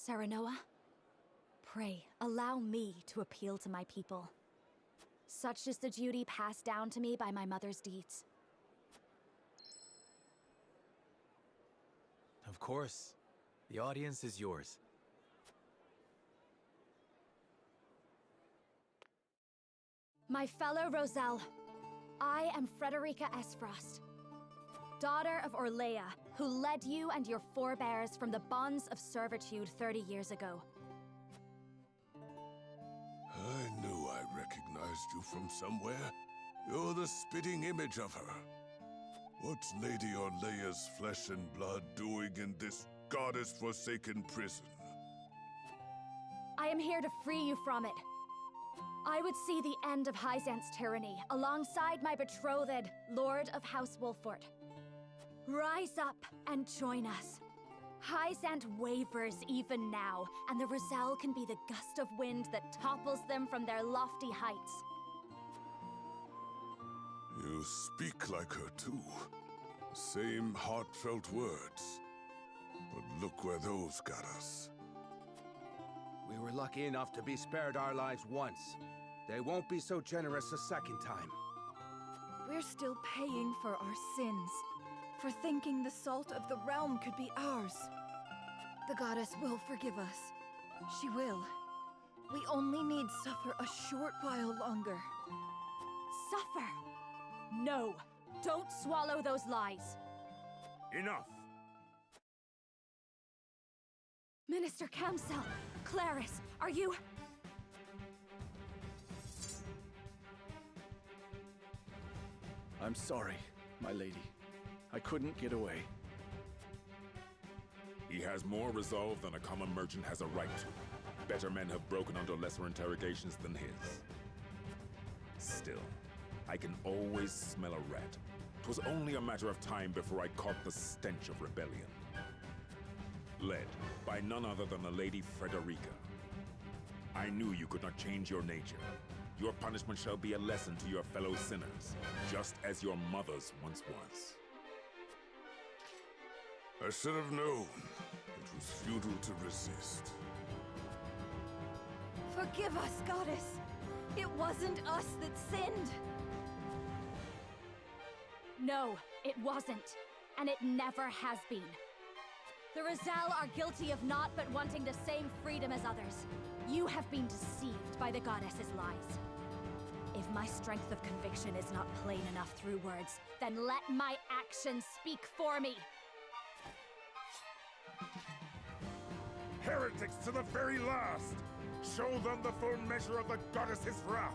Serenoa, pray, allow me to appeal to my people. Such is the duty passed down to me by my mother's deeds. Of course. The audience is yours. My fellow Roselle, I am Frederica Esfrost, daughter of Orlea, who led you and your forebears from the bonds of servitude 30 years ago. I knew I recognized you from somewhere. You're the spitting image of her. What's Lady Orlea's flesh and blood doing in this goddess-forsaken prison? I am here to free you from it. I would see the end of Hyzant's tyranny alongside my betrothed, Lord of House Wolfort. Rise up and join us. Hyzant wavers even now, and the Roselle can be the gust of wind that topples them from their lofty heights. You speak like her too. Same heartfelt words. But look where those got us. We were lucky enough to be spared our lives once. They won't be so generous a second time. We're still paying for our sins, for thinking the salt of the realm could be ours. The goddess will forgive us. She will. We only need suffer a short while longer. Suffer? No, don't swallow those lies. Enough! Minister Camsel, Claris, are you... I'm sorry, my lady. I couldn't get away. He has more resolve than a common merchant has a right to. Better men have broken under lesser interrogations than his. Still, I can always smell a rat. 'Twas only a matter of time before I caught the stench of rebellion. Led by none other than the Lady Frederica. I knew you could not change your nature. Your punishment shall be a lesson to your fellow sinners, just as your mother's once was. I should have known. It was futile to resist. Forgive us, goddess. It wasn't us that sinned. No, it wasn't. And it never has been. The Roselle are guilty of naught but wanting the same freedom as others. You have been deceived by the goddess's lies. If my strength of conviction is not plain enough through words, then let my actions speak for me. Heretics to the very last! Show them the full measure of the goddess's wrath!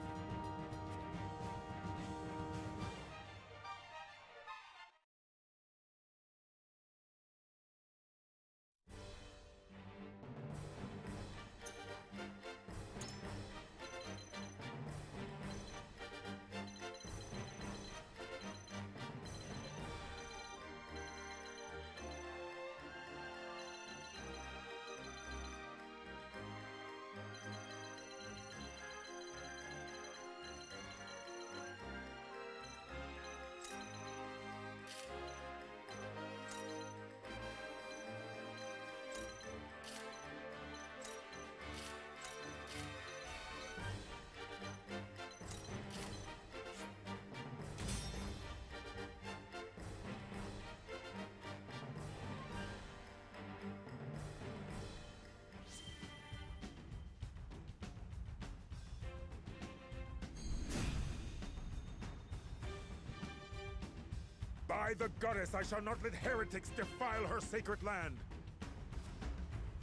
By the goddess, I shall not let heretics defile her sacred land!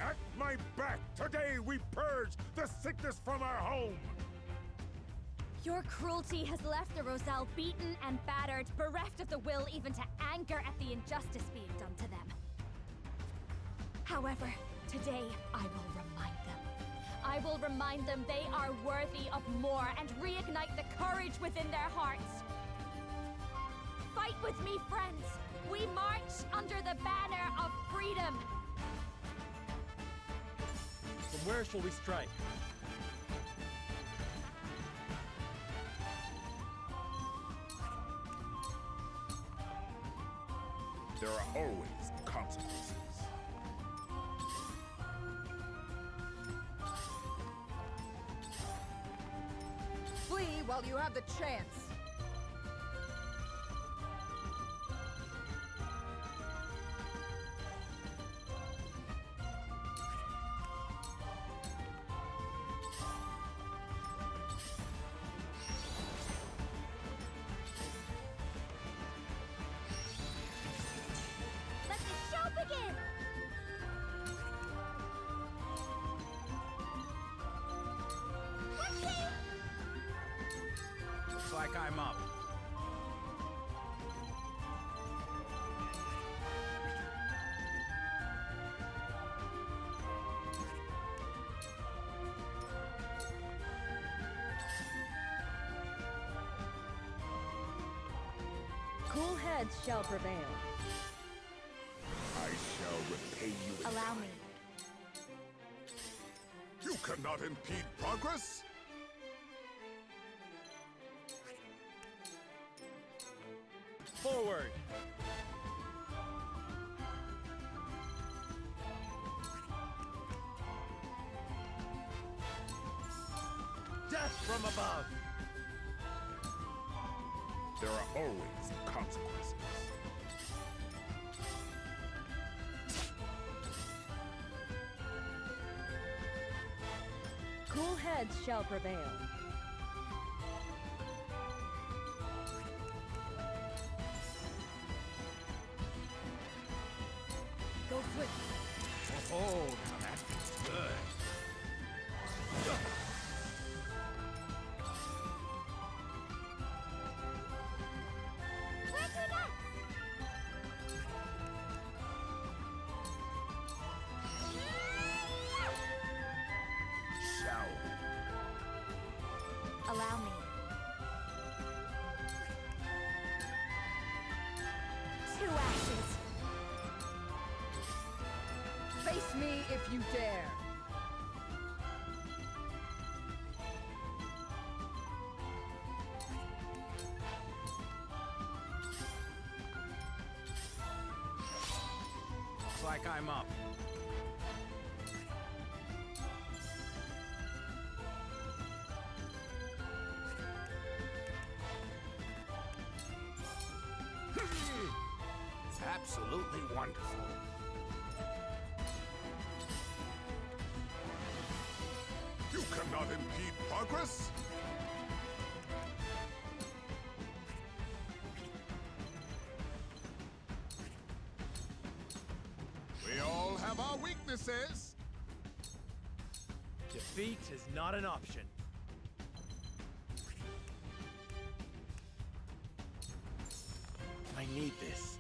At my back, today we purge the sickness from our home! Your cruelty has left the Roselle beaten and battered, bereft of the will even to anger at the injustice being done to them. However, today I will remind them. I will remind them they are worthy of more and reignite the courage within their hearts. Fight with me, friends! We march under the banner of freedom! From where shall we strike? There are always consequences. while you have the chance. Let the show begin! Looks like I'm up. Cool heads shall prevail. I shall repay you in Allow kind. me. You cannot impede progress? Forward! Death from above! There are always consequences. Cool heads shall prevail. Go quick. Oh, now that feels good. Where to next? Shall Allow me. To ashes. Face me if you dare. Looks like I'm up. Absolutely wonderful. You cannot impede progress? We all have our weaknesses. Defeat is not an option. I need this.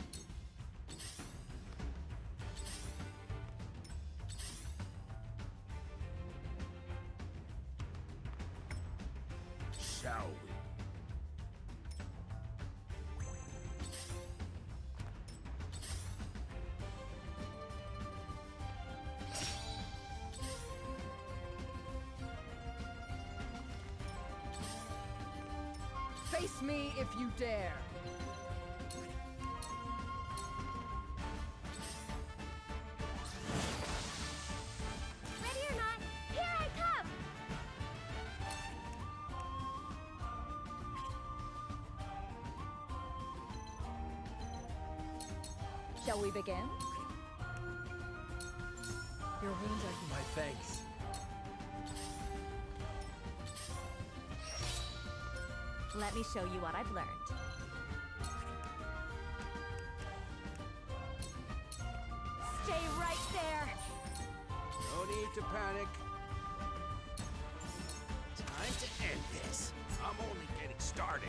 Shall we? Face me if you dare. Ready or not, here I come! Shall we begin? Your wounds are my thanks. Let me show you what I've learned. Stay right there! No need to panic. Time to end this. I'm only getting started.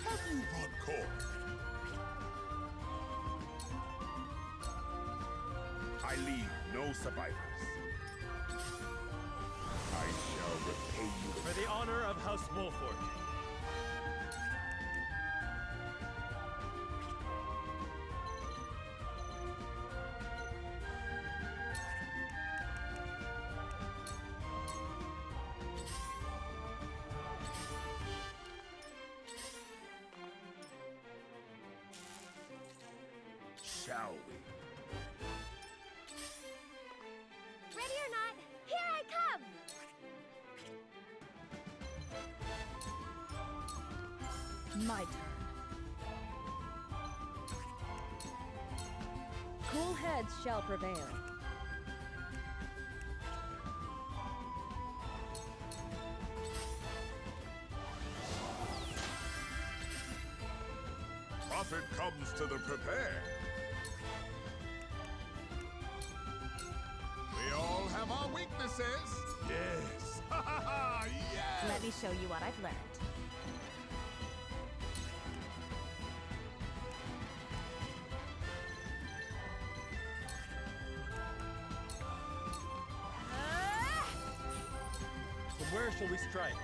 Have you brought cork? I leave no survivors. I shall repay you For the honor of House Wolford. Shall we? Ready or not, here I come! My turn. Cool heads shall prevail. Prophet comes to the prepared. We all have our weaknesses. Yes. Yes. Let me show you what I've learned. From where shall we strike?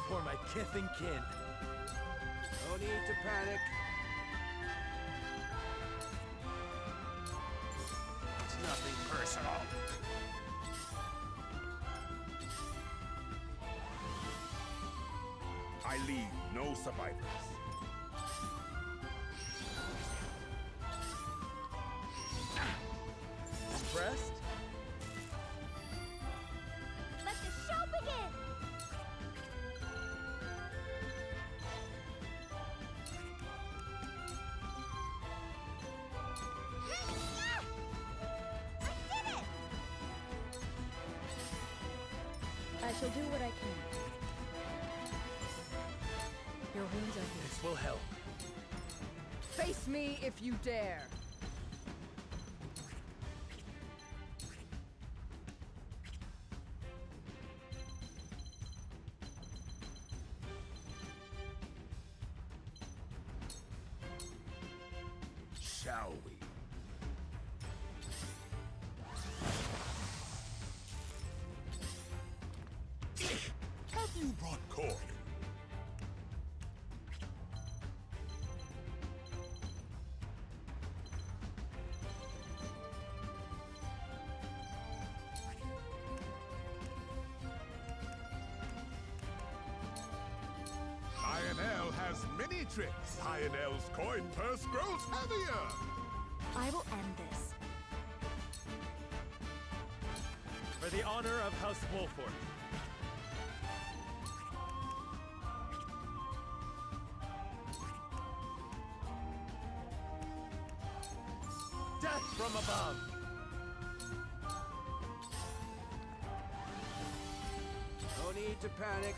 For my kith and kin. No need to panic. It's nothing personal. I leave no survivors. Impressed? Let the show begin! I shall do what I can. Your wounds are healed. This will help. Face me if you dare! Shall we? Have you brought corn? Lionel has many tricks. Lionel's coin purse grows heavier. I will end this. For the honor of House Wolford. Death from above! No need to panic.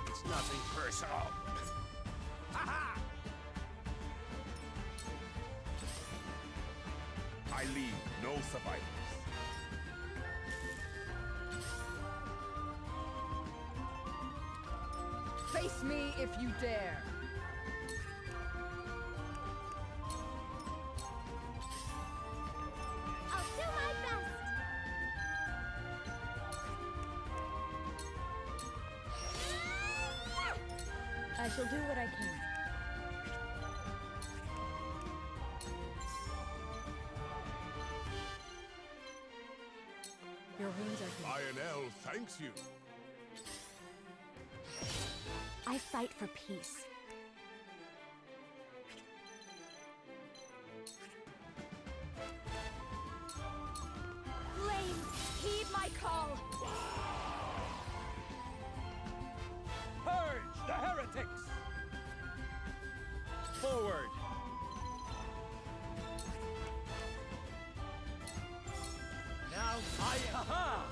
It's nothing personal. I leave no survivors. Face me if you dare! I'll do my best! I shall do what I can. Your wounds are healed. Lionel thanks you. I fight for peace. Flames, heed my call! Purge the heretics! Forward! Now ha-ha!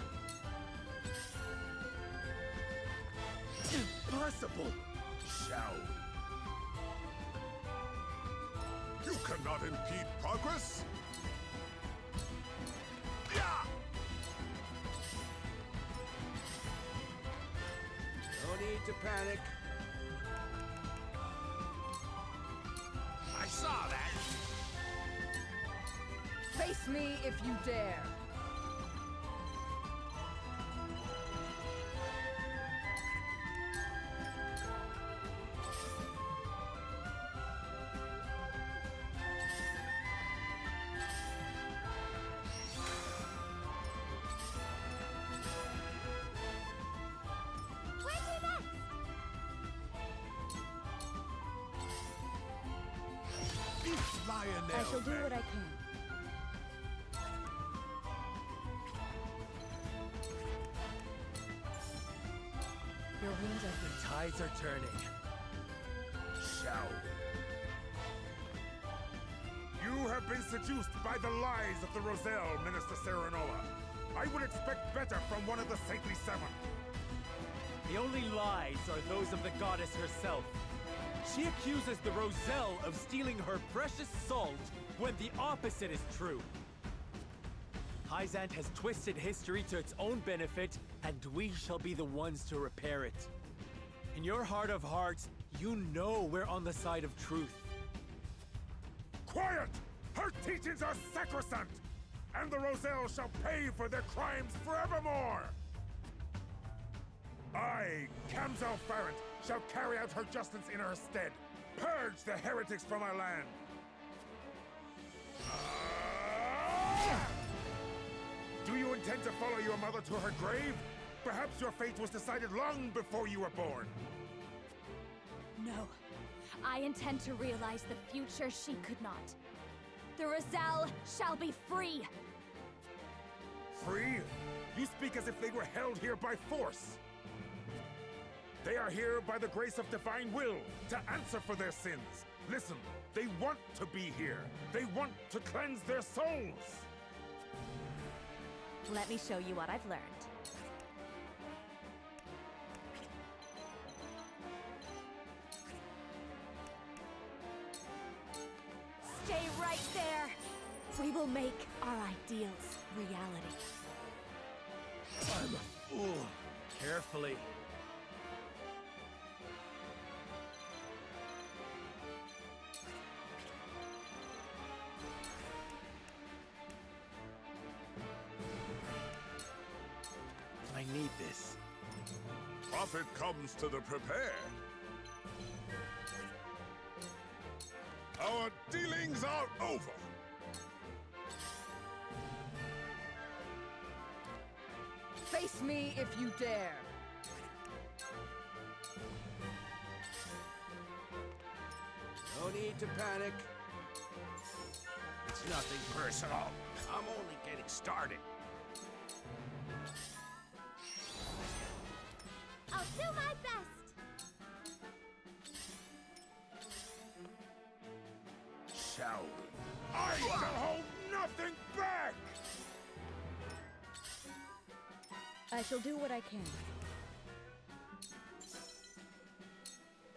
Impossible! Shall we? You cannot impede progress. Yeah! No need to panic. I saw that. Face me if you dare! Lionel I shall do Bane. what I can. Your wounds are healed. The tides are turning. Shall. You have been seduced by the lies of the Roselle, Minister Serenoa. I would expect better from one of the Saintly Seven. The only lies are those of the goddess herself. She accuses the Roselle of stealing her precious salt when the opposite is true. Hyzant has twisted history to its own benefit, and we shall be the ones to repair it. In your heart of hearts, you know we're on the side of truth. Quiet! Her teachings are sacrosanct, and the Roselle shall pay for their crimes forevermore! I, Kamzal Farrant, shall carry out her justice in her stead. Purge the heretics from our land. Do you intend to follow your mother to her grave? Perhaps your fate was decided long before you were born. No. I intend to realize the future she could not. The Roselle shall be free! Free? You speak as if they were held here by force. They are here by the grace of divine will, to answer for their sins. Listen, they want to be here. They want to cleanse their souls. Let me show you what I've learned. Stay right there! We will make our ideals reality. I'm a fool. Carefully. I need this. Prophet comes to the prepare. Our dealings are over. Face me if you dare. No need to panic. It's nothing personal. I'm only getting started. I'll do my best! Shall we? I shall hold nothing back! I shall do what I can.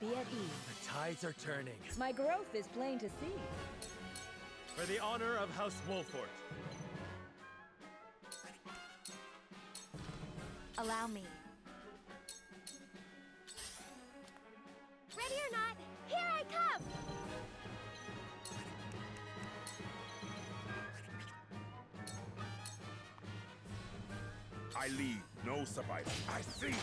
Be at ease. The tides are turning. My growth is plain to see. For the honor of House Wolfort. Allow me. Ready or not, here I come! I lead, no survival. I see you.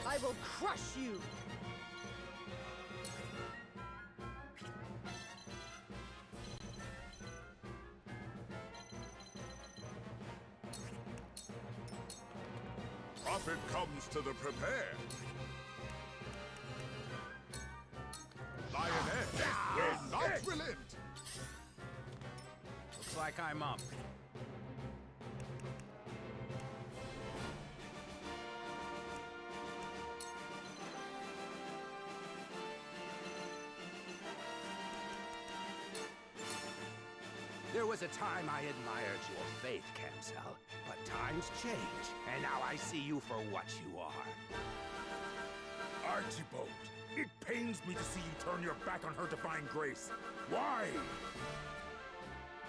I will crush you! Prophet comes to the prepare. Lioness will not relent. Looks like I'm up. There was a time I admired your faith, Kamzal. But times change, and now I see you for what you are. Archibald, it pains me to see you turn your back on her divine grace. Why?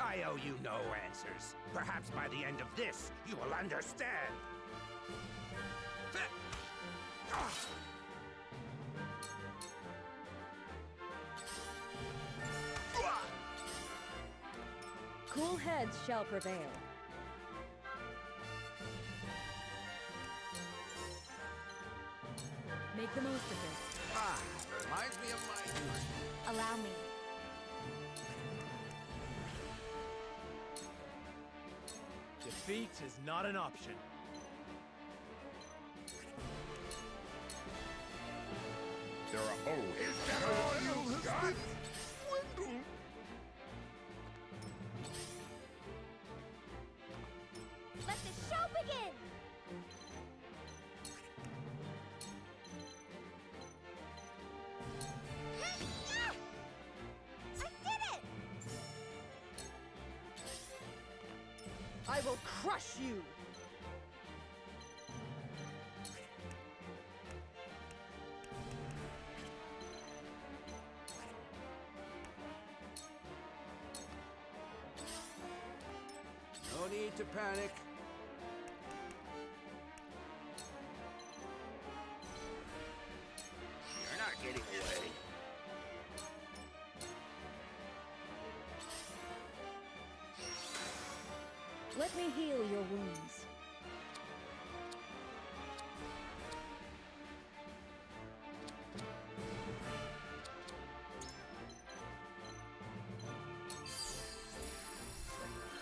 I owe you no answers. Perhaps by the end of this, you will understand. Cool heads shall prevail. Make the most of this. Ah, reminds me of my youth. Allow me. Defeat is not an option. There are always Is better. that all you got? Swindle! Let the show begin! I did it! I will crush you! No need to panic. You're not getting away. Let me heal your wounds.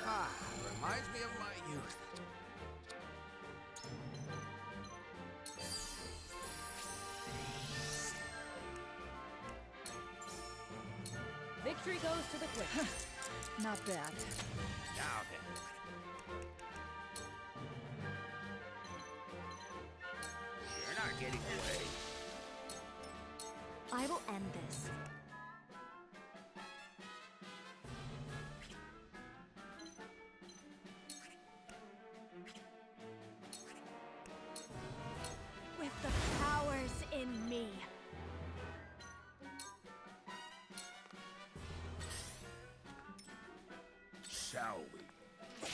Ah, reminds me of my youth. Victory goes to the quick. Not bad. Now then. You're not getting away. I will end this. With the powers in me. Shall we?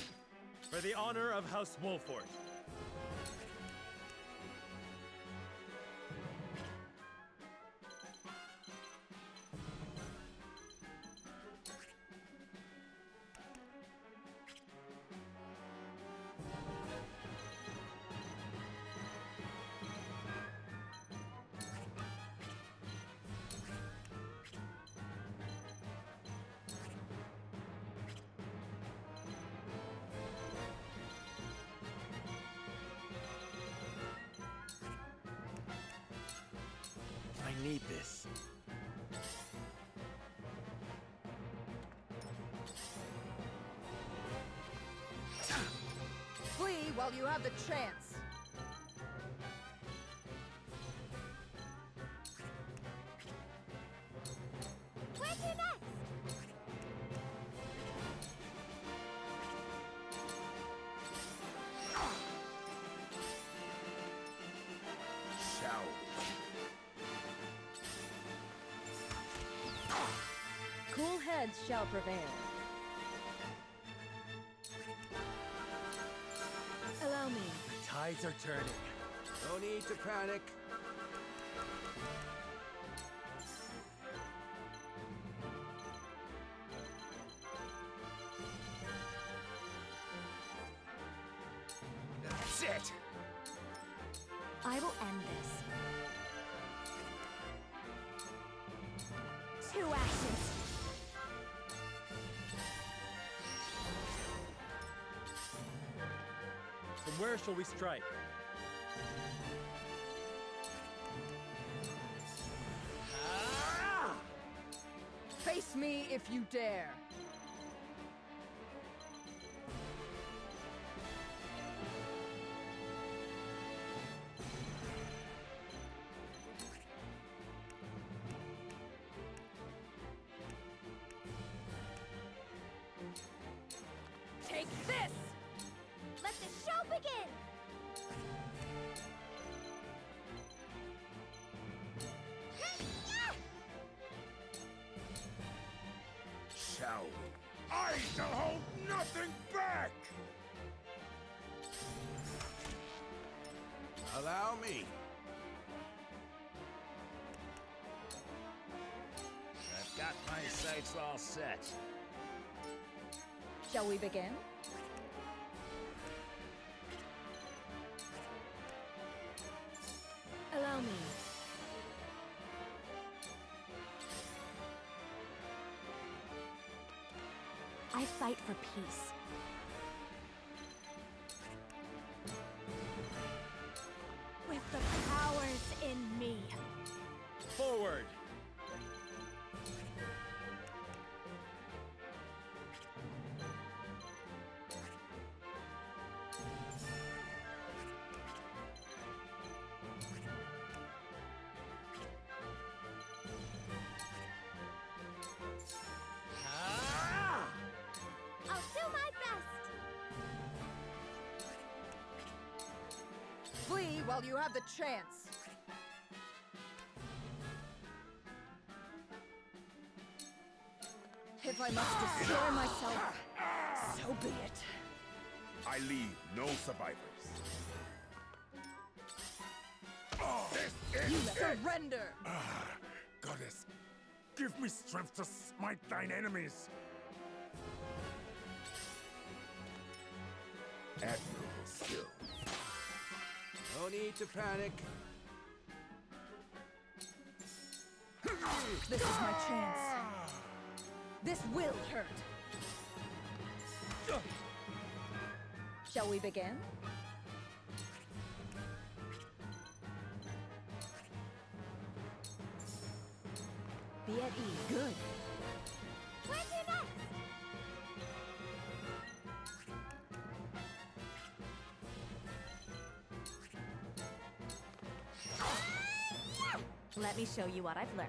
For the honor of House Wolford. I need this. Flee while you have the chance. Where's your next? Shall we? Cool heads shall prevail. Allow me. The tides are turning. No need to panic. That's it. I will end this. 2 actions. From where shall we strike? Face me if you dare. Take this! Let the show begin! Shall we? I shall hold nothing back! Allow me. I've got my sights all set. Shall we begin? Allow me. I fight for peace. With the powers in me. Forward! while you have the chance. If I must destroy myself, so be it. I leave no survivors. This You is it! surrender! Goddess, give me strength to smite thine enemies. Admirable skill. No need to panic. This is my chance. This will hurt. Shall we begin? Be at ease. Good. Where's your next? Let me show you what I've learned.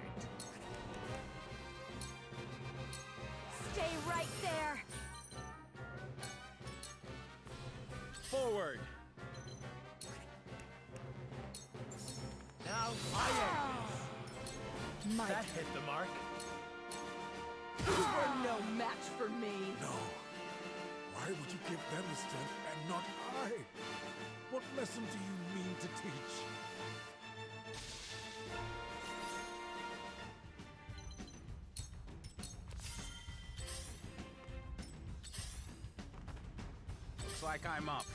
Stay right there! Forward! Now I end this. My That hit the mark. You were no match for me. No. Why would you give them the strength and not I? What lesson do you mean to teach? Looks like I'm up.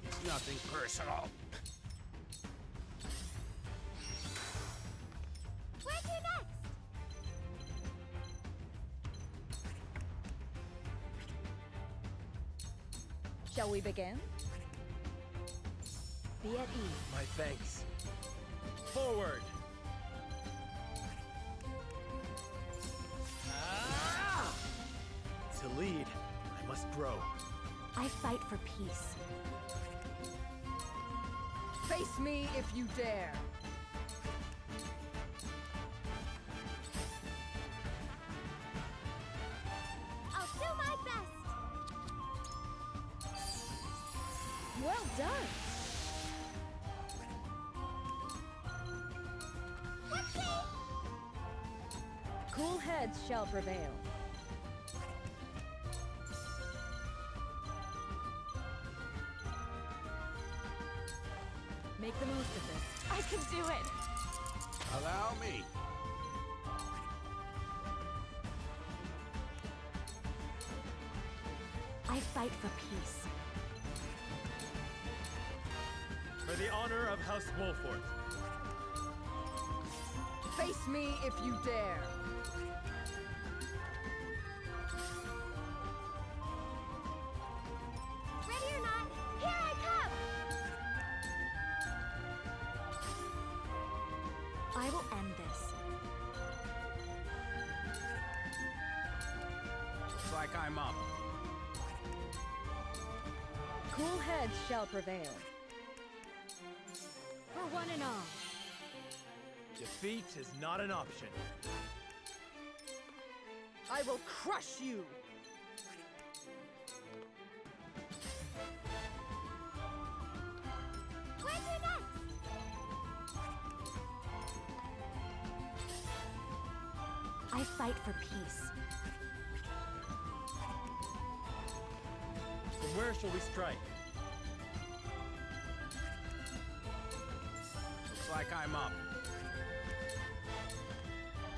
It's nothing personal. Where's your next? Shall we begin? Be at ease. My thanks. Forward! Ah! To lead, I must grow. I fight for peace. Face me if you dare. I'll do my best! Well done. Whoopsie! Cool heads shall prevail. Make the most of this. I can do it! Allow me. I fight for peace. For the honor of House Wolfort. Face me if you dare. Ready or not, here I come! I will end this. Looks like I'm up. Cool heads shall prevail. For one and all. Defeat is not an option. I will crush you. Where's your next? I fight for peace. From where shall we strike? Looks like I'm up.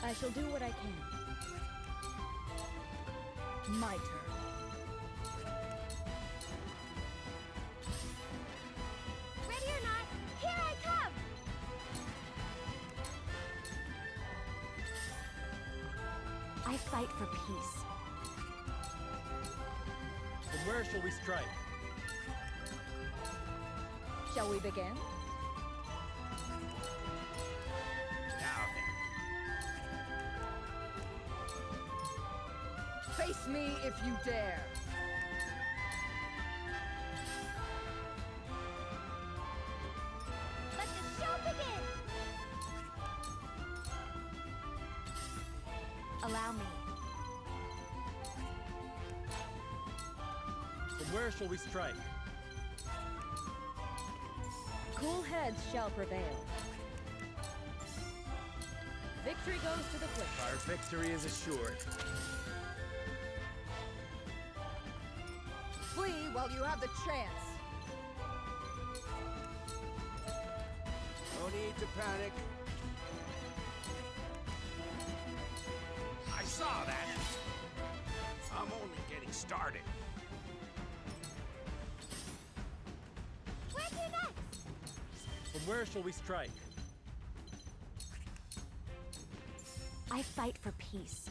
I shall do what I can. My turn. Ready or not, here I come! I fight for peace. From where shall we strike? Shall we begin? Now then. Face me if you dare. Let the show begin! Allow me. From where shall we strike? Cool heads shall prevail. Victory goes to the quick. Our victory is assured. Flee while you have the chance. No need to panic. I saw that! I'm only getting started. Where to next? From where shall we strike? I fight for peace.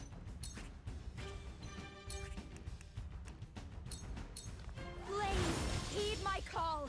Flames, heed my call!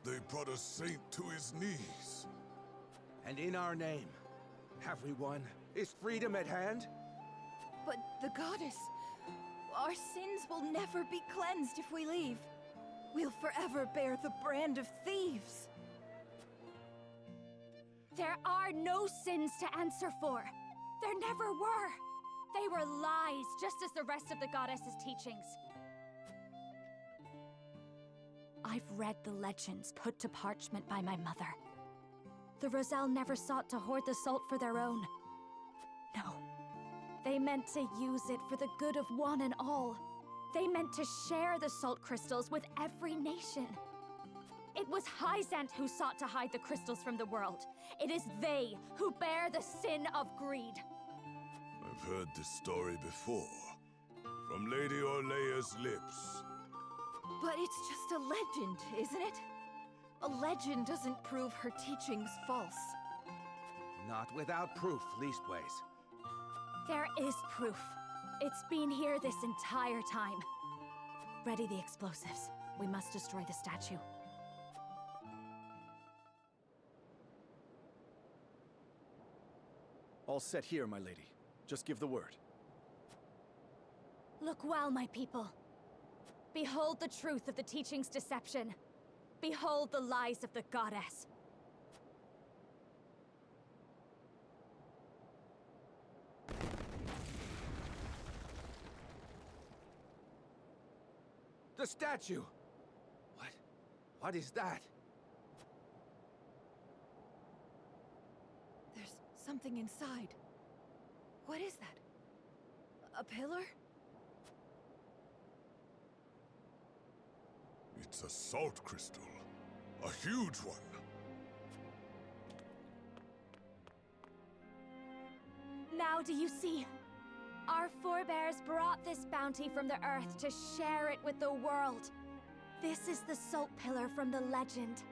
They brought a saint to his knees. And in our name, have we won? Is freedom at hand? But the goddess... Our sins will never be cleansed if we leave. We'll forever bear the brand of thieves. There are no sins to answer for. There never were. They were lies, just as the rest of the goddess's teachings. I've read the legends put to parchment by my mother. The Roselle never sought to hoard the salt for their own. No. They meant to use it for the good of one and all. They meant to share the salt crystals with every nation. It was Hyzant who sought to hide the crystals from the world. It is they who bear the sin of greed. I've heard this story before. From Lady Orlea's lips. But it's just a legend, isn't it? A legend doesn't prove her teachings false. Not without proof, leastways. There is proof. It's been here this entire time. Ready the explosives. We must destroy the statue. All set here, my lady. Just give the word. Look well, my people. Behold the truth of the teaching's deception. Behold the lies of the goddess. The statue! What is that? There's something inside. What is that? A pillar? It's a salt crystal. A huge one. Now do you see? Our forebears brought this bounty from the earth to share it with the world. This is the salt pillar from the legend.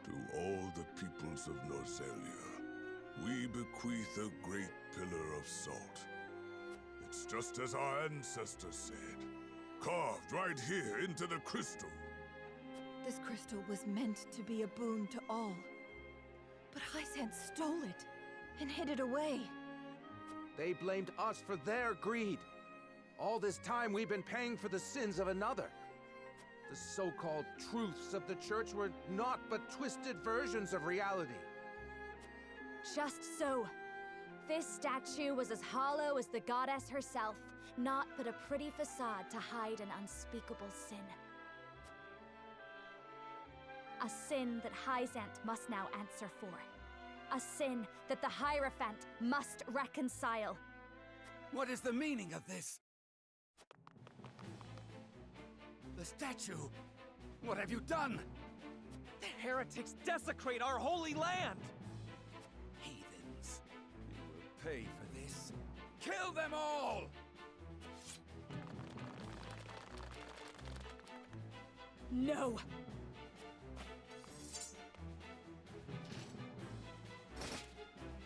To all the peoples of Norzelia, we bequeath a great pillar of salt. It's just as our ancestors said, carved right here into the crystal. This crystal was meant to be a boon to all. But Hyzant stole it and hid it away. They blamed us for their greed. All this time we've been paying for the sins of another. The so-called truths of the Church were naught but twisted versions of reality. Just so. This statue was as hollow as the goddess herself, naught but a pretty facade to hide an unspeakable sin. A sin that Hyzant must now answer for. A sin that the Hierophant must reconcile. What is the meaning of this? The statue! What have you done? The heretics desecrate our holy land! Heathens! You will pay for this. Kill them all! No!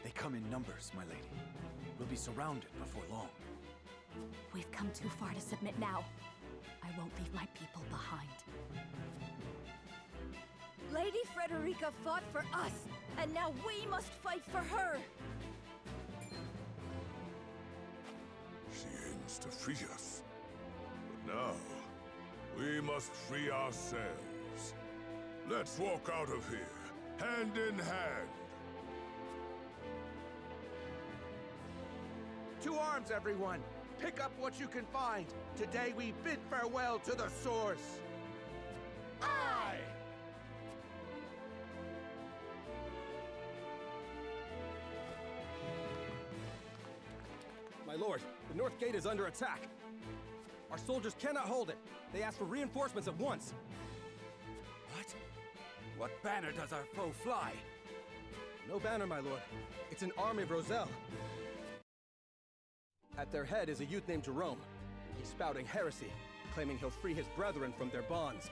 They come in numbers, my lady. We'll be surrounded before long. We've come too far to submit now. I won't leave my people behind. Lady Frederica fought for us, and now we must fight for her! She aims to free us. But now, we must free ourselves. Let's walk out of here, hand in hand. To arms, everyone! Pick up what you can find! Today we bid farewell to the Source! Aye! My lord, the North Gate is under attack. Our soldiers cannot hold it. They ask for reinforcements at once. What? What banner does our foe fly? No banner, my lord. It's an army of Roselle. At their head is a youth named Jerome. He's spouting heresy, claiming he'll free his brethren from their bonds.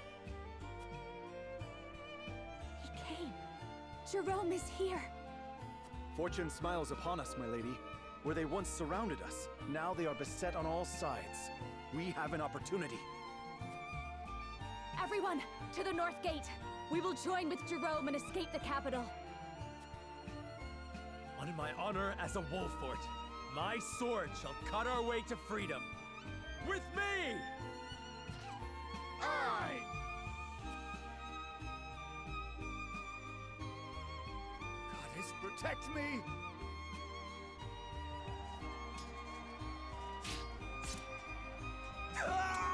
He came. Jerome is here. Fortune smiles upon us, my lady. Where they once surrounded us, now they are beset on all sides. We have an opportunity. Everyone, to the North Gate. We will join with Jerome and escape the capital. On my honor as a Wolffort, my sword shall cut our way to freedom. With me! Aye! Goddess, protect me! Ah!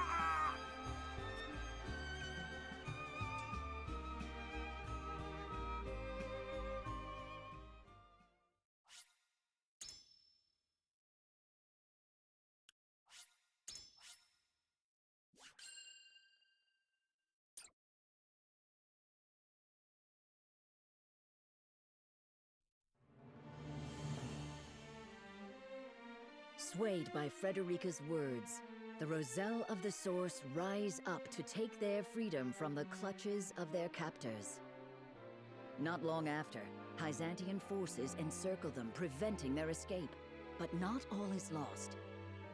Swayed by Frederica's words, the Roselle of the Source rise up to take their freedom from the clutches of their captors. Not long after, Byzantine forces encircle them, preventing their escape. But not all is lost.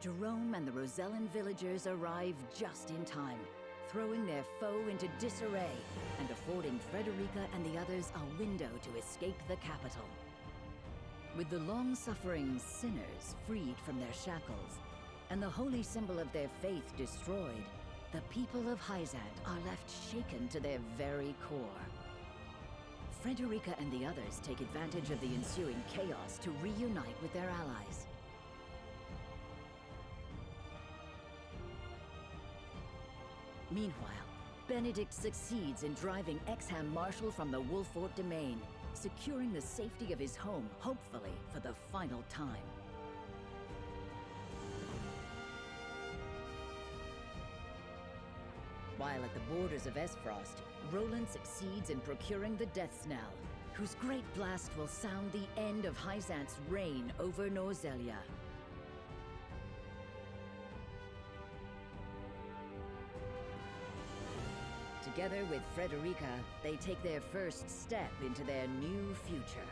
Jerome and the Rosellan villagers arrive just in time, throwing their foe into disarray and affording Frederica and the others a window to escape the capital. With the long-suffering sinners freed from their shackles, and the holy symbol of their faith destroyed, the people of Hyzant are left shaken to their very core. Frederica and the others take advantage of the ensuing chaos to reunite with their allies. Meanwhile, Benedict succeeds in driving Exham Marshal from the Wolffort domain, securing the safety of his home, hopefully for the final time. While at the borders of Esfrost, Roland succeeds in procuring the Death Knell, whose great blast will sound the end of Hyzant's reign over Norzelia. Together with Frederica, they take their first step into their new future.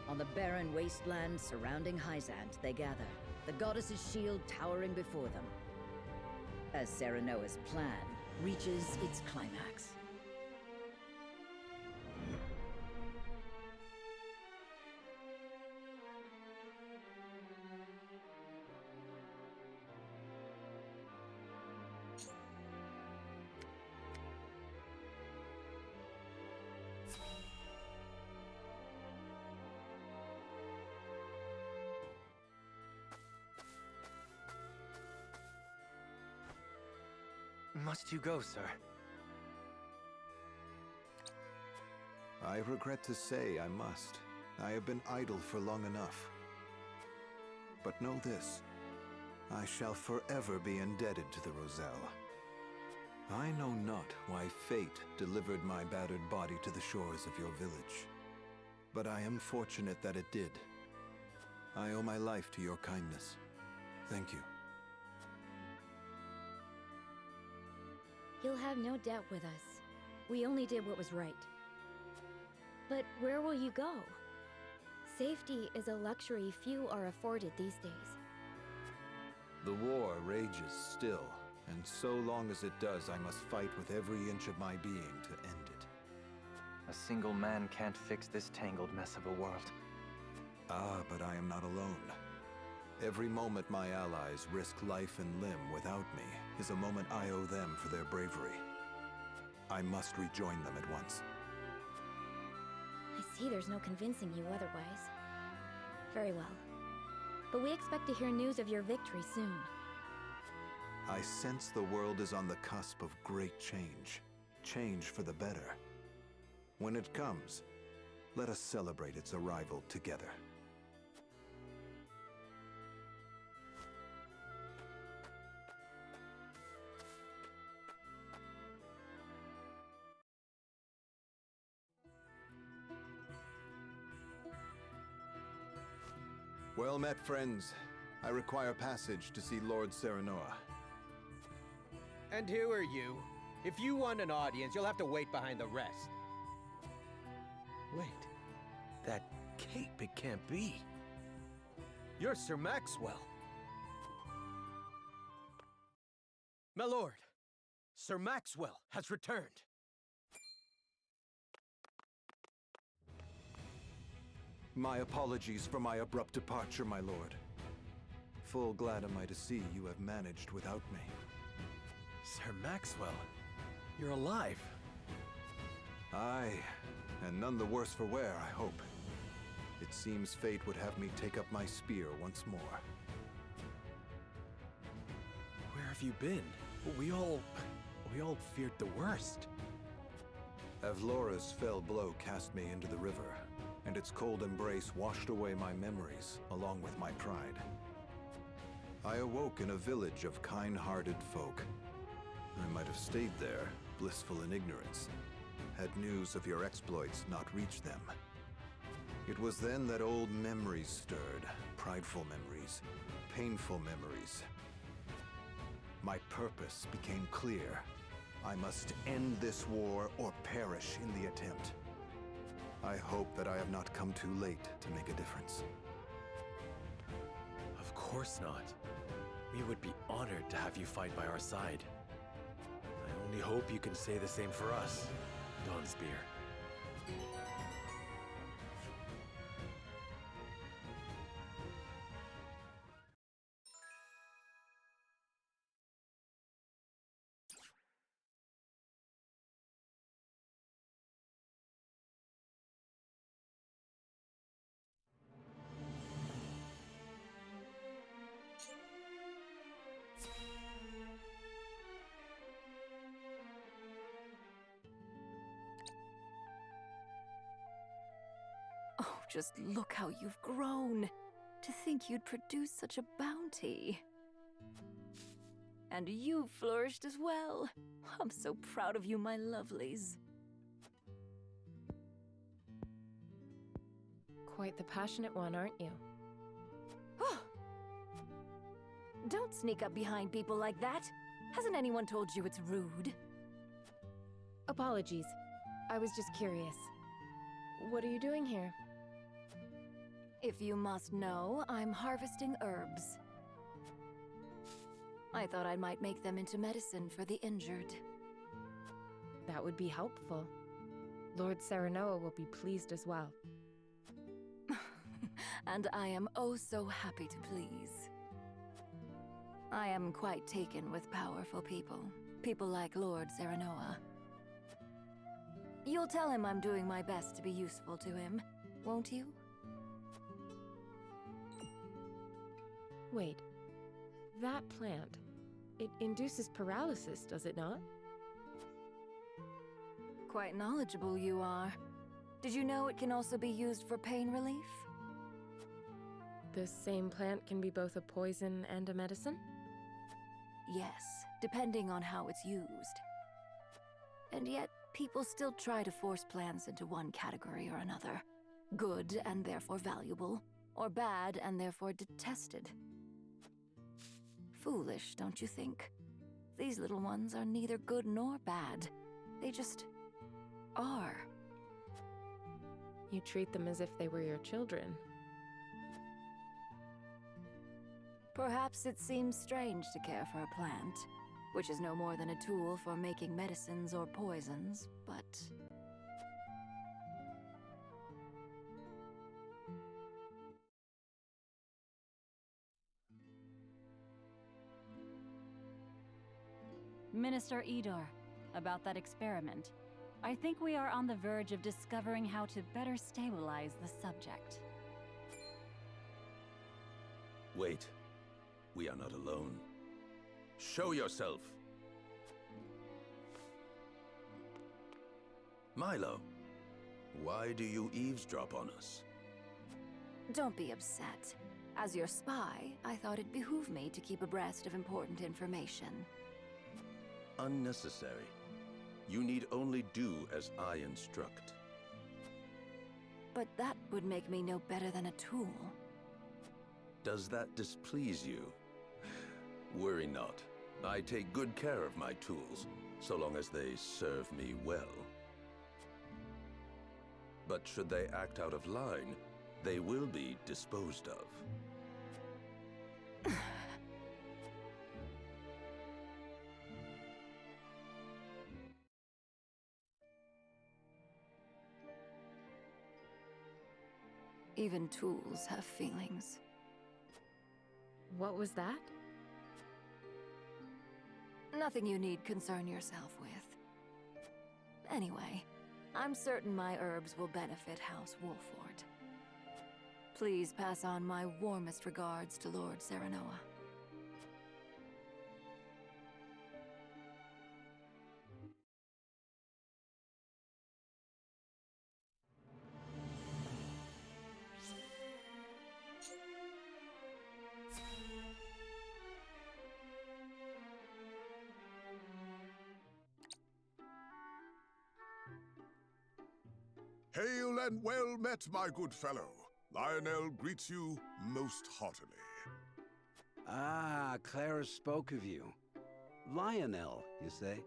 On the barren wasteland surrounding Hyzant, they gather, the goddess's shield towering before them, as Serenoa's plan reaches its climax. Must you go, sir? I regret to say I must. I have been idle for long enough. But know this, I shall forever be indebted to the Roselle. I know not why fate delivered my battered body to the shores of your village, but I am fortunate that it did. I owe my life to your kindness. Thank you. You'll have no debt with us. We only did what was right. But where will you go? Safety is a luxury few are afforded these days. The war rages still, and so long as it does, I must fight with every inch of my being to end it. A single man can't fix this tangled mess of a world. Ah, but I am not alone. Every moment my allies risk life and limb without me is a moment I owe them for their bravery. I must rejoin them at once. I see there's no convincing you otherwise. Very well. But we expect to hear news of your victory soon. I sense the world is on the cusp of great change. Change for the better. When it comes, let us celebrate its arrival together. Well met, friends. I require passage to see Lord Serenoa. And who are you? If you want an audience, you'll have to wait behind the rest. Wait. That cape, it can't be. You're Sir Maxwell. My lord, Sir Maxwell has returned. My apologies for my abrupt departure, my lord. Full glad am I to see you have managed without me. Sir Maxwell, you're alive. Aye, and none the worse for wear, I hope. It seems fate would have me take up my spear once more. Where have you been? We all feared the worst. Avlora's fell blow cast me into the river, and its cold embrace washed away my memories, along with my pride. I awoke in a village of kind-hearted folk. I might have stayed there, blissful in ignorance, had news of your exploits not reached them. It was then that old memories stirred, prideful memories, painful memories. My purpose became clear. I must end this war or perish in the attempt. I hope that I have not come too late to make a difference. Of course not. We would be honored to have you fight by our side. I only hope you can say the same for us, Dawnspear. Oh, just look how you've grown. To think you'd produce such a bounty. And you've flourished as well. I'm so proud of you, my lovelies. Quite the passionate one, aren't you? Don't sneak up behind people like that. Hasn't anyone told you it's rude? Apologies. I was just curious. What are you doing here? If you must know, I'm harvesting herbs. I thought I might make them into medicine for the injured. That would be helpful. Lord Serenoa will be pleased as well. And I am oh so happy to please. I am quite taken with powerful people. People like Lord Serenoa. You'll tell him I'm doing my best to be useful to him, won't you? Wait. That plant. It induces paralysis, does it not? Quite knowledgeable you are. Did you know it can also be used for pain relief? The same plant can be both a poison and a medicine? Yes, depending on how it's used. And yet, people still try to force plants into one category or another. Good and therefore valuable, or bad and therefore detested. Foolish, don't you think? These little ones are neither good nor bad. They just are. You treat them as if they were your children. Perhaps it seems strange to care for a plant, which is no more than a tool for making medicines or poisons, but... Minister Idor, about that experiment. I think we are on the verge of discovering how to better stabilize the subject. Wait. We are not alone. Show yourself! Milo, why do you eavesdrop on us? Don't be upset. As your spy, I thought it behooved me to keep abreast of important information. Unnecessary. You need only do as I instruct. But that would make me no better than a tool. Does that displease you? Worry not. I take good care of my tools, so long as they serve me well. But should they act out of line, they will be disposed of. Even tools have feelings. What was that? Nothing you need concern yourself with. Anyway, I'm certain my herbs will benefit House Wolford. Please pass on my warmest regards to Lord Serenoa. Hail and well met, my good fellow. Lionel greets you most heartily. Ah, Clara spoke of you. Lionel, you say?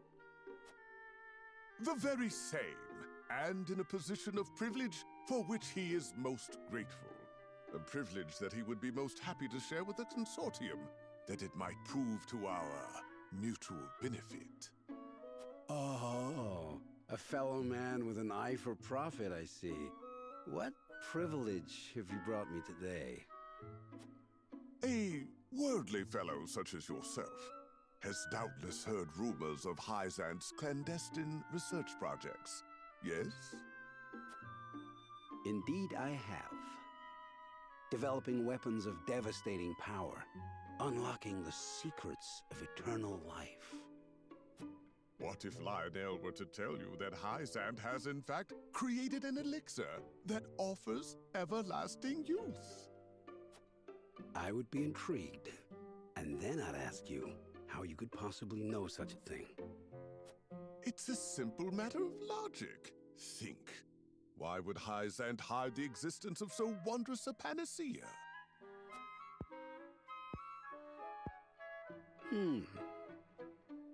The very same, and in a position of privilege for which he is most grateful. A privilege that he would be most happy to share with the consortium, that it might prove to our mutual benefit. Oh, a fellow man with an eye for profit, I see. What privilege have you brought me today? A worldly fellow such as yourself has doubtless heard rumors of Hyzant's clandestine research projects, yes? Indeed I have. Developing weapons of devastating power, unlocking the secrets of eternal life. What if Lionel were to tell you that Hyzant has in fact created an elixir that offers everlasting youth? I would be intrigued, and then I'd ask you how you could possibly know such a thing. It's a simple matter of logic. Think. Why would Hyzant hide the existence of so wondrous a panacea?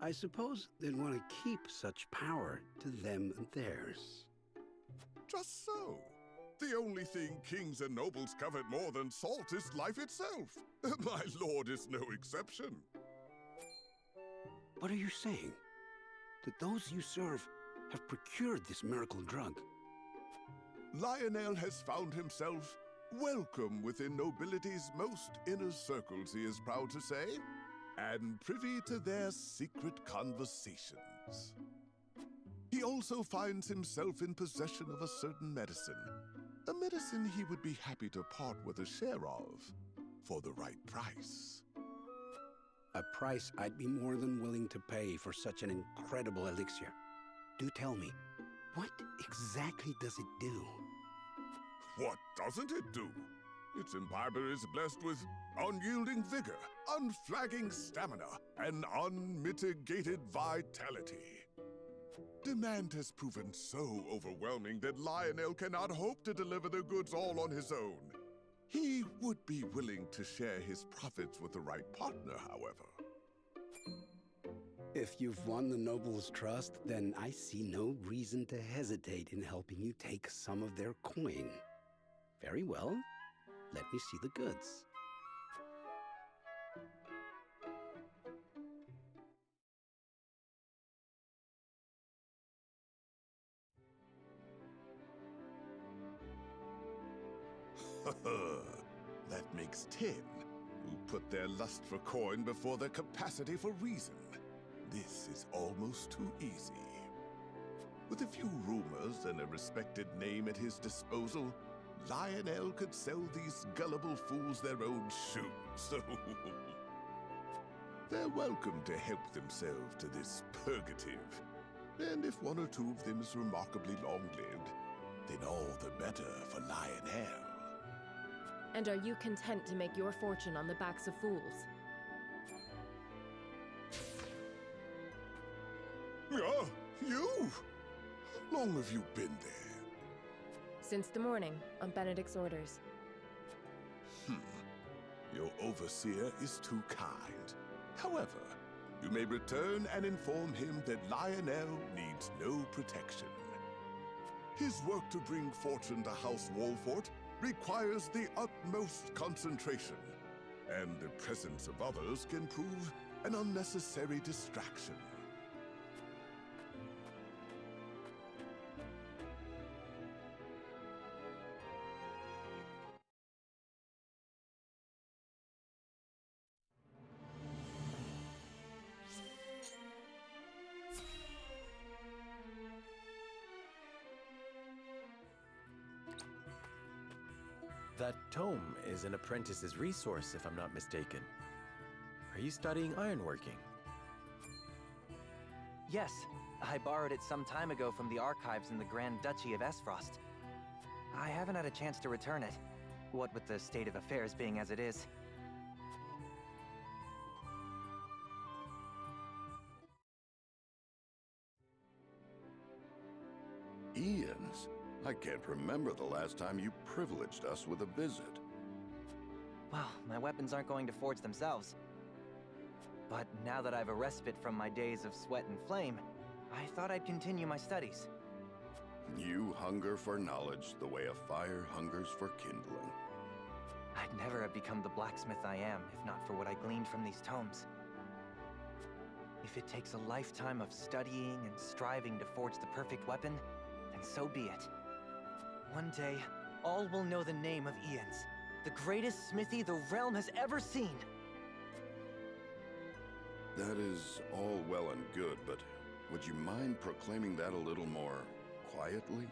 I suppose they'd want to keep such power to them and theirs. Just so. The only thing kings and nobles covet more than salt is life itself. My lord is no exception. What are you saying? That those you serve have procured this miracle drug? Lionel has found himself welcome within nobility's most inner circles, he is proud to say, and privy to their secret conversations. He also finds himself in possession of a certain medicine, a medicine he would be happy to part with a share of, for the right price. A price I'd be more than willing to pay for such an incredible elixir. Do tell me, what exactly does it do? What doesn't it do? Its imbiber is blessed with unyielding vigor, unflagging stamina, and unmitigated vitality. Demand has proven so overwhelming that Lionel cannot hope to deliver the goods all on his own. He would be willing to share his profits with the right partner, however. If you've won the noble's trust, then I see no reason to hesitate in helping you take some of their coin. Very well. Let me see the goods. That makes 10, who put their lust for coin before their capacity for reason. This is almost too easy. With a few rumors and a respected name at his disposal, Lionel could sell these gullible fools their own shoes. They're welcome to help themselves to this purgative. And if one or two of them is remarkably long-lived, then all the better for Lionel. And are you content to make your fortune on the backs of fools? Yeah, you? How long have you been there? Since the morning, on Benedict's orders. Your overseer is too kind. However, you may return and inform him that Lionel needs no protection. His work to bring fortune to House Wolfort requires the utmost concentration, and the presence of others can prove an unnecessary distraction. That tome is an apprentice's resource, if I'm not mistaken. Are you studying ironworking? Yes, I borrowed it some time ago from the archives in the Grand Duchy of Esfrost. I haven't had a chance to return it, what with the state of affairs being as it is. Ian's? I can't remember the last time you privileged us with a visit. Well, my weapons aren't going to forge themselves. But now that I've a respite from my days of sweat and flame, I thought I'd continue my studies. You hunger for knowledge the way a fire hungers for kindling. I'd never have become the blacksmith I am if not for what I gleaned from these tomes. If it takes a lifetime of studying and striving to forge the perfect weapon, then so be it. One day, all will know the name of Ian's, the greatest smithy the realm has ever seen. That is all well and good, but would you mind proclaiming that a little more quietly?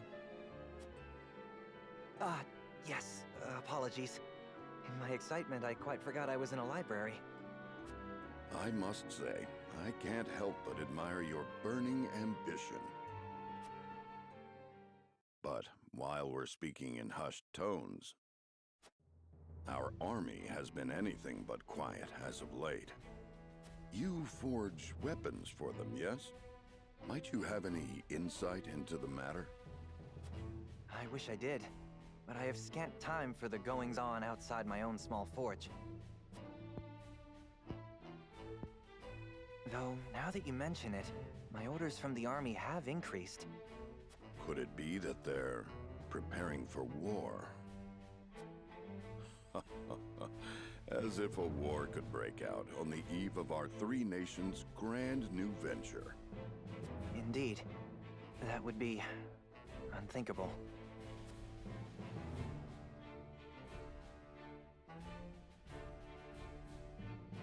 Yes, apologies. In my excitement, I quite forgot I was in a library. I must say, I can't help but admire your burning ambition. But while we're speaking in hushed tones, our army has been anything but quiet as of late. You forge weapons for them, yes? Might you have any insight into the matter? I wish I did, but I have scant time for the goings-on outside my own small forge. Though, now that you mention it, my orders from the army have increased. Could it be that they're preparing for war? As if a war could break out on the eve of our three nations' grand new venture. Indeed. That would be unthinkable.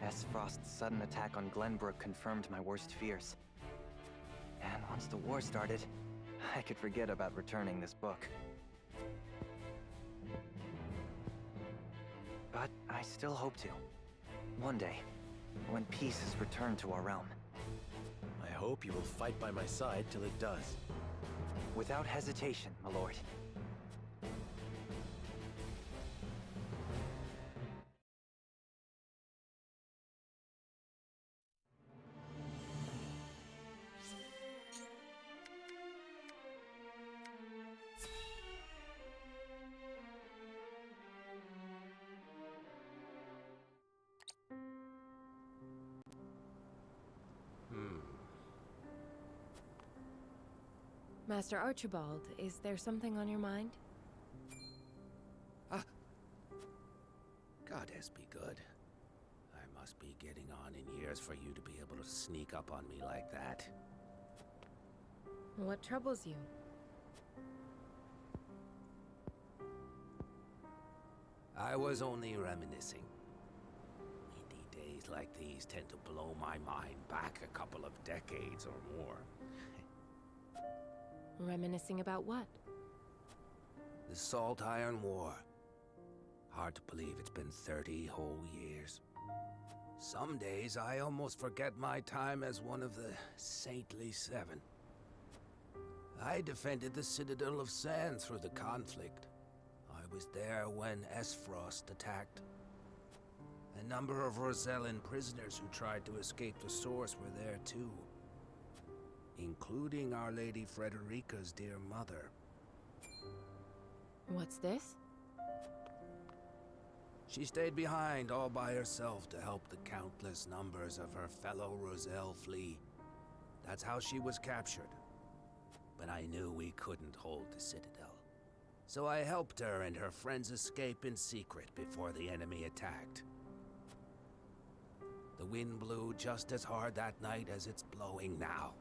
Esfrost's sudden attack on Glenbrook confirmed my worst fears. And once the war started, I could forget about returning this book. But I still hope to. One day, when peace is returned to our realm. I hope you will fight by my side till it does. Without hesitation, my lord. Master Archibald, is there something on your mind? Goddess be good. I must be getting on in years for you to be able to sneak up on me like that. What troubles you? I was only reminiscing. Windy days like these tend to blow my mind back a couple of decades or more. Reminiscing about what? The Salt Iron War. Hard to believe it's been 30 whole years. Some days I almost forget my time as one of the Saintly Seven. I defended the Citadel of Sand through the conflict. I was there when Esfrost attacked. A number of Rosellan prisoners who tried to escape the Source were there too, including Our Lady Frederica's dear mother. What's this? She stayed behind all by herself to help the countless numbers of her fellow Roselle flee. That's how she was captured. But I knew we couldn't hold the Citadel. So I helped her and her friends escape in secret before the enemy attacked. The wind blew just as hard that night as it's blowing now.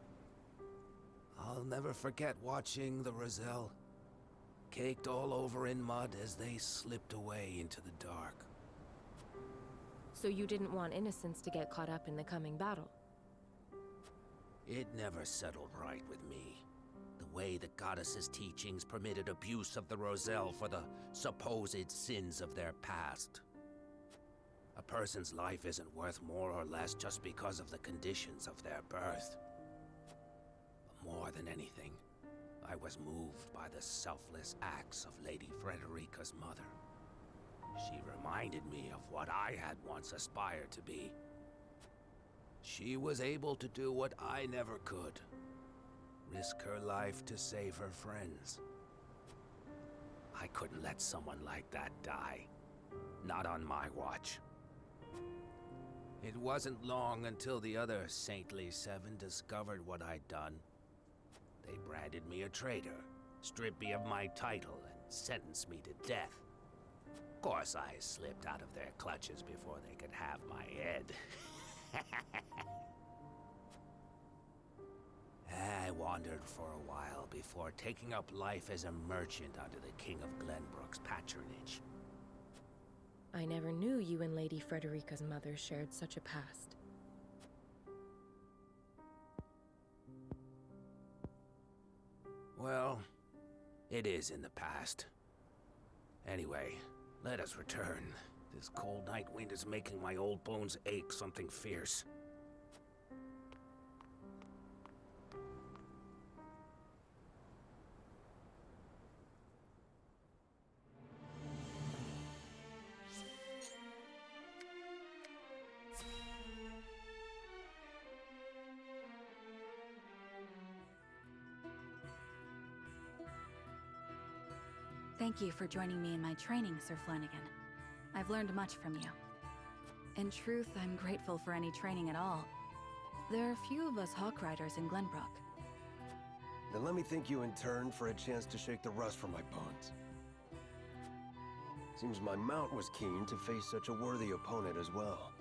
I'll never forget watching the Roselle, caked all over in mud as they slipped away into the dark. So you didn't want innocents to get caught up in the coming battle? It never settled right with me. The way the goddess's teachings permitted abuse of the Roselle for the supposed sins of their past. A person's life isn't worth more or less just because of the conditions of their birth. But more than anything, I was moved by the selfless acts of Lady Frederica's mother. She reminded me of what I had once aspired to be. She was able to do what I never could. Risk her life to save her friends. I couldn't let someone like that die. Not on my watch. It wasn't long until the other Saintly Seven discovered what I'd done. They branded me a traitor, stripped me of my title, and sentenced me to death. Of course, I slipped out of their clutches before they could have my head. I wandered for a while before taking up life as a merchant under the King of Glenbrook's patronage. I never knew you and Lady Frederica's mother shared such a past. Well, it is in the past. Anyway, let us return. This cold night wind is making my old bones ache something fierce. Thank you for joining me in my training, Sir Flanagan. I've learned much from you. In truth, I'm grateful for any training at all. There are few of us Hawk Riders in Glenbrook. Then let me thank you in turn for a chance to shake the rust from my bones. Seems my mount was keen to face such a worthy opponent as well.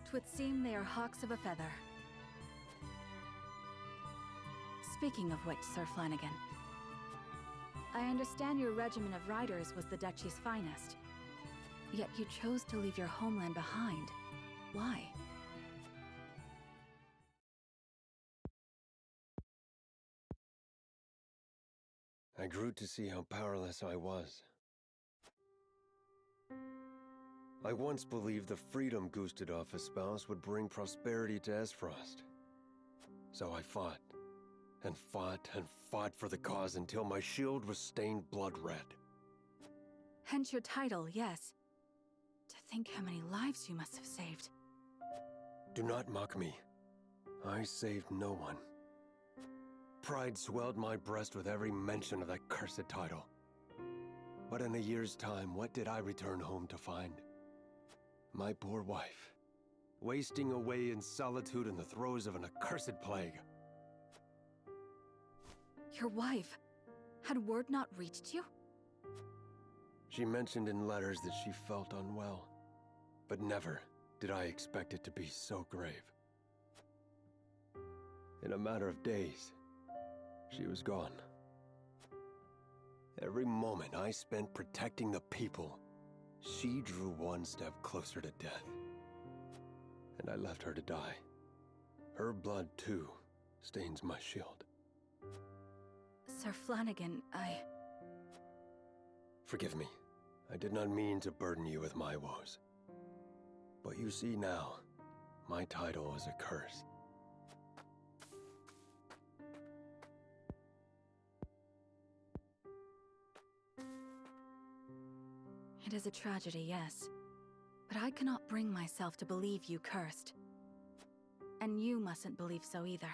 Twould seem they are hawks of a feather. Speaking of which, Sir Flanagan, I understand your regiment of riders was the Duchy's finest. Yet you chose to leave your homeland behind. Why? I grew to see how powerless I was. I once believed the freedom Gustadolf espoused would bring prosperity to Esfrost. So I fought. And fought and fought for the cause until my shield was stained blood red. Hence your title, yes. To think how many lives you must have saved. Do not mock me. I saved no one. Pride swelled my breast with every mention of that cursed title. But in a year's time, what did I return home to find? My poor wife, wasting away in solitude in the throes of an accursed plague. Your wife? Had word not reached you? She mentioned in letters that she felt unwell, but never did I expect it to be so grave. In a matter of days, she was gone. Every moment I spent protecting the people, she drew one step closer to death. And I left her to die. Her blood, too, stains my shield. Sir Flanagan, Forgive me. I did not mean to burden you with my woes. But you see now, my title is a curse. It is a tragedy, yes. But I cannot bring myself to believe you cursed. And you mustn't believe so either.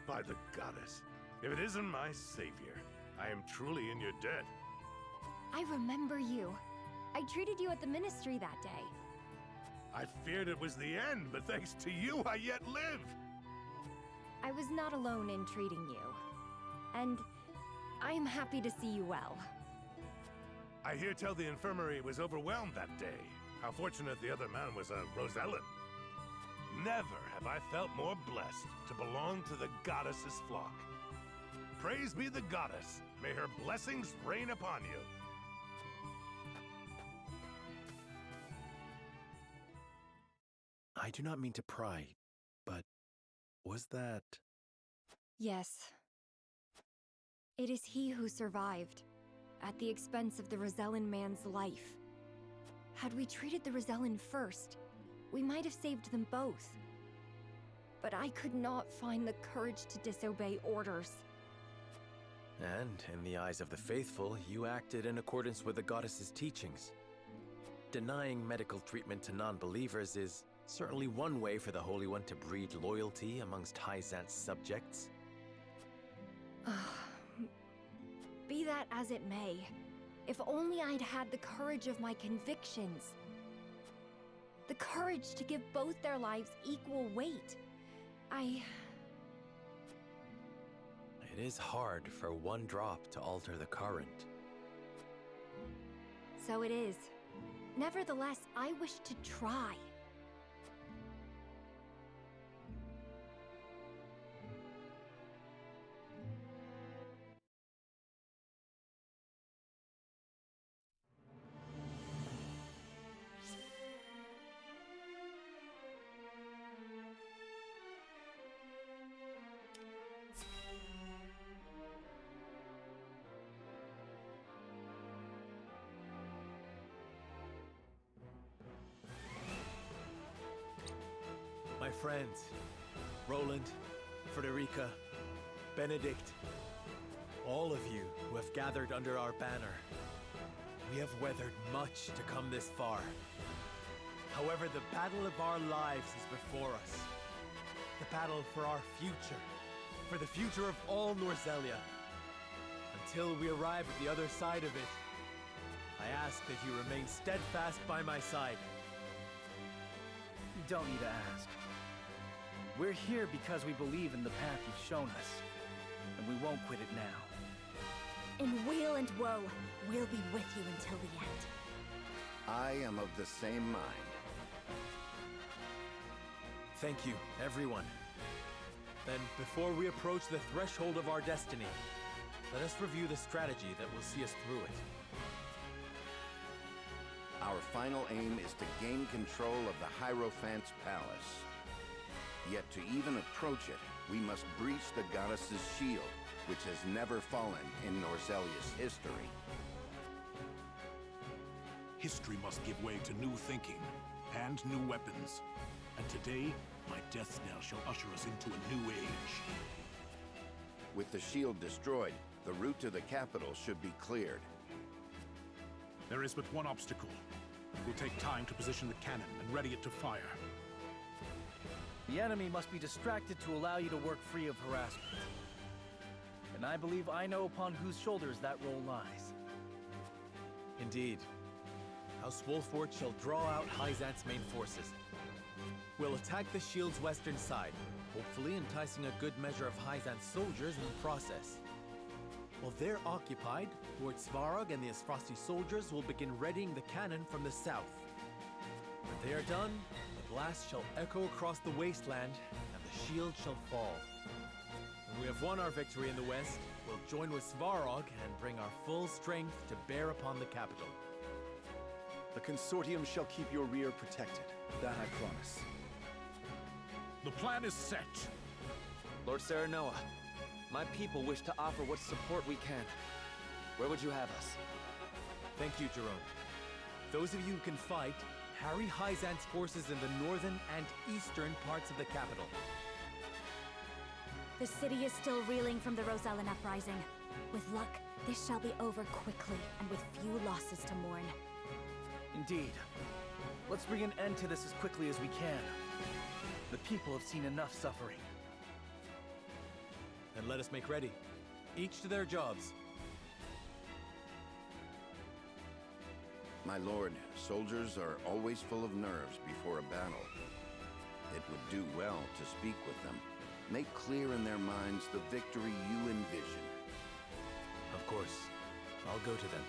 By the goddess, if it isn't my savior, I am truly in your debt. I remember you. I treated you at the ministry that day. I feared it was the end, but thanks to you, I yet live. I was not alone in treating you. And I am happy to see you well. I hear tell the infirmary was overwhelmed that day. How fortunate the other man was a Rosellan. Never have I felt more blessed to belong to the goddess's flock. Praise be the goddess. May her blessings rain upon you. I do not mean to pry, but was that... Yes. It is he who survived, at the expense of the Rosellan man's life. Had we treated the Rosellan first, we might have saved them both. But I could not find the courage to disobey orders. And, in the eyes of the faithful, you acted in accordance with the goddess's teachings. Denying medical treatment to non-believers is certainly one way for the Holy One to breed loyalty amongst Hyzant's subjects. Be that as it may, if only I'd had the courage of my convictions. The courage to give both their lives equal weight. It is hard for one drop to alter the current. So it is. Nevertheless, I wish to try. My friends, Roland, Frederica, Benedict, all of you who have gathered under our banner, we have weathered much to come this far. However, the battle of our lives is before us. The battle for our future, for the future of all Norzelia. Until we arrive at the other side of it, I ask that you remain steadfast by my side. You don't need to ask. We're here because we believe in the path you've shown us, and we won't quit it now. In weal and woe, we'll be with you until the end. I am of the same mind. Thank you, everyone. Then, before we approach the threshold of our destiny, let us review the strategy that will see us through it. Our final aim is to gain control of the Hierophant's palace. Yet to even approach it, we must breach the goddess's shield, which has never fallen in Norzelia's history. History must give way to new thinking and new weapons. And today, my death knell shall usher us into a new age. With the shield destroyed, the route to the capital should be cleared. There is but one obstacle. It will take time to position the cannon and ready it to fire. The enemy must be distracted to allow you to work free of harassment. And I believe I know upon whose shoulders that role lies. Indeed. House Wolford shall draw out Hyzant's main forces. We'll attack the shield's western side, hopefully enticing a good measure of Hyzant's soldiers in the process. While they're occupied, Lord Svarog and the Asfrosti soldiers will begin readying the cannon from the south. When they are done, the blast shall echo across the wasteland, and the shield shall fall. When we have won our victory in the west, we'll join with Svarog and bring our full strength to bear upon the capital. The consortium shall keep your rear protected. That I promise. The plan is set. Lord Serenoa, my people wish to offer what support we can. Where would you have us? Thank you, Jerome. Those of you who can fight, harry Hyzant's forces in the northern and eastern parts of the capital. The city is still reeling from the Rosellan uprising. With luck, this shall be over quickly and with few losses to mourn. Indeed. Let's bring an end to this as quickly as we can. The people have seen enough suffering. Then let us make ready. Each to their jobs. My lord, soldiers are always full of nerves before a battle. It would do well to speak with them. Make clear in their minds the victory you envision. Of course. I'll go to them.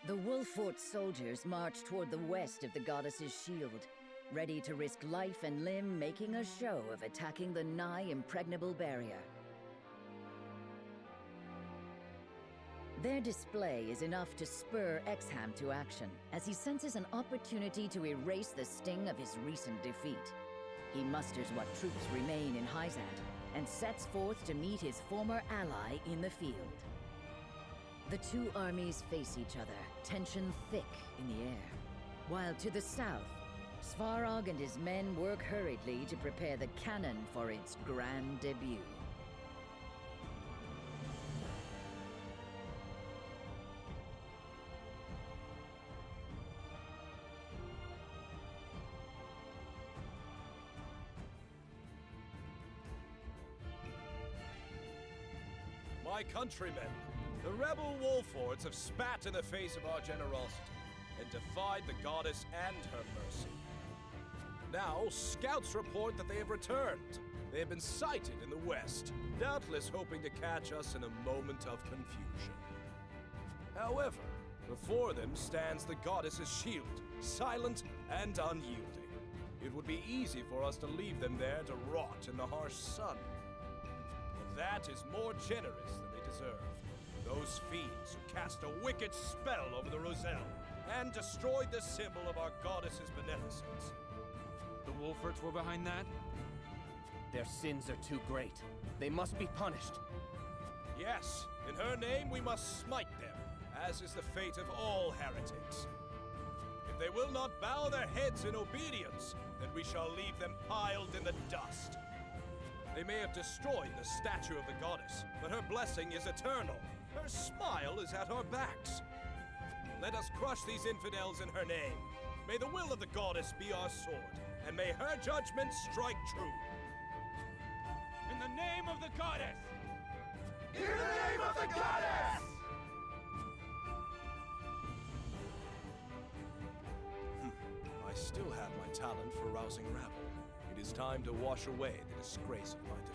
The Wolfort soldiers march toward the west of the goddess's shield, ready to risk life and limb making a show of attacking the nigh impregnable barrier. Their display is enough to spur Exham to action, as he senses an opportunity to erase the sting of his recent defeat. He musters what troops remain in Hyzant, and sets forth to meet his former ally in the field. The two armies face each other, tension thick in the air. While to the south, Svarog and his men work hurriedly to prepare the cannon for its grand debut. My countrymen, the rebel Wolfords have spat in the face of our generosity and defied the goddess and her mercy. Now, scouts report that they have returned. They have been sighted in the west, doubtless hoping to catch us in a moment of confusion. However, before them stands the goddess's shield, silent and unyielding. It would be easy for us to leave them there to rot in the harsh sun. But that is more generous than they deserve. Those fiends who cast a wicked spell over the Roselle and destroyed the symbol of our goddess's beneficence. The Wolforts were behind that? Their sins are too great. They must be punished. Yes, in her name we must smite them, as is the fate of all heretics. If they will not bow their heads in obedience, then we shall leave them piled in the dust. They may have destroyed the statue of the goddess, but her blessing is eternal. Her smile is at our backs. Let us crush these infidels in her name. May the will of the goddess be our sword, and may her judgment strike true. In the name of the goddess! In the name of the goddess! I still have my talent for rousing rabble. It is time to wash away the disgrace of my